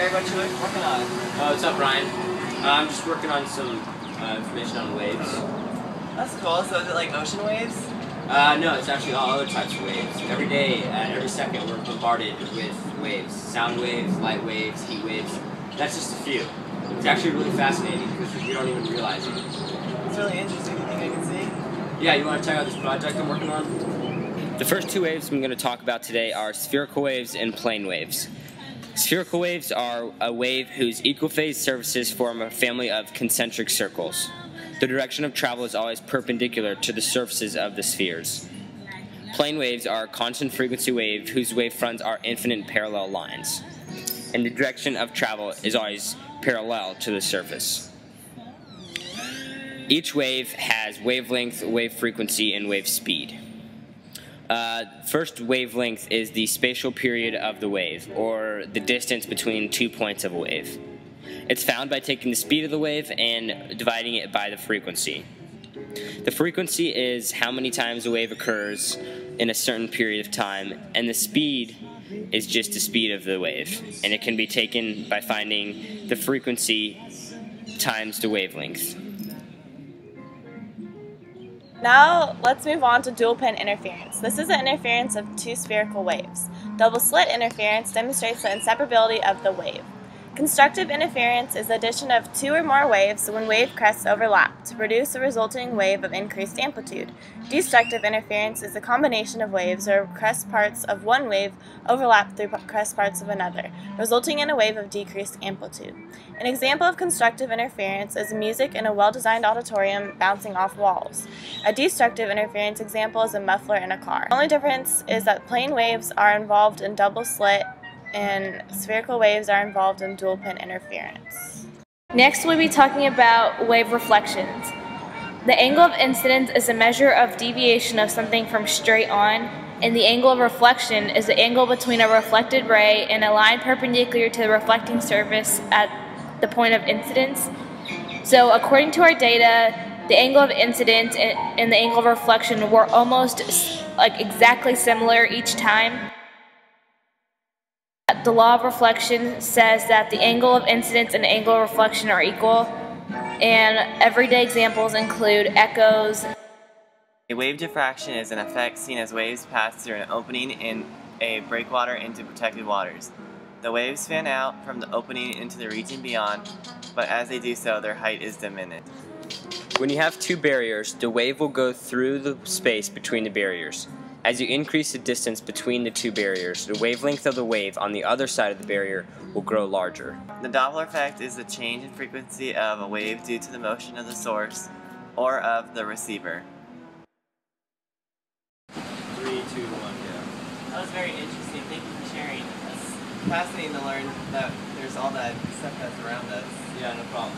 share what you're working on? Oh, what's up, Ryan? I'm just working on some information on waves. That's cool. So is it like ocean waves? No, it's actually all other types of waves. Every day, every second, we're bombarded with waves. Sound waves, light waves, heat waves. That's just a few. It's actually really fascinating because we don't even realize it. It's really interesting. You think I can see? Yeah, you want to check out this project I'm working on? The first two waves I'm going to talk about today are spherical waves and plane waves. Spherical waves are a wave whose equal phase surfaces form a family of concentric circles. The direction of travel is always perpendicular to the surfaces of the spheres. Plane waves are a constant frequency wave whose wavefronts are infinite parallel lines, and the direction of travel is always parallel to the surface. Each wave has wavelength, wave frequency, and wave speed. First wavelength is the spatial period of the wave, or the distance between 2 points of a wave. It's found by taking the speed of the wave and dividing it by the frequency. The frequency is how many times a wave occurs in a certain period of time, and the speed is just the speed of the wave, and it can be taken by finding the frequency times the wavelength. Now let's move on to dual pin interference. This is an interference of two spherical waves. Double slit interference demonstrates the inseparability of the wave. Constructive interference is the addition of two or more waves when wave crests overlap to produce a resulting wave of increased amplitude. Destructive interference is the combination of waves where crest parts of one wave overlap through crest parts of another, resulting in a wave of decreased amplitude. An example of constructive interference is music in a well-designed auditorium bouncing off walls. A destructive interference example is a muffler in a car. The only difference is that plane waves are involved in double slit and spherical waves are involved in dual pin interference. Next we'll be talking about wave reflections. The angle of incidence is a measure of deviation of something from straight on, and the angle of reflection is the angle between a reflected ray and a line perpendicular to the reflecting surface at the point of incidence. So according to our data, the angle of incidence and the angle of reflection were almost exactly similar each time. The law of reflection says that the angle of incidence and the angle of reflection are equal, and everyday examples include echoes. A wave diffraction is an effect seen as waves pass through an opening in a breakwater into protected waters. The waves fan out from the opening into the region beyond, but as they do so, their height is diminished. When you have two barriers, the wave will go through the space between the barriers. As you increase the distance between the two barriers, the wavelength of the wave on the other side of the barrier will grow larger. The Doppler effect is the change in frequency of a wave due to the motion of the source or of the receiver. 3, 2, 1, go. That was very interesting. Thank you for sharing. It's fascinating to learn that there's all that stuff that's around us. Yeah, no problem.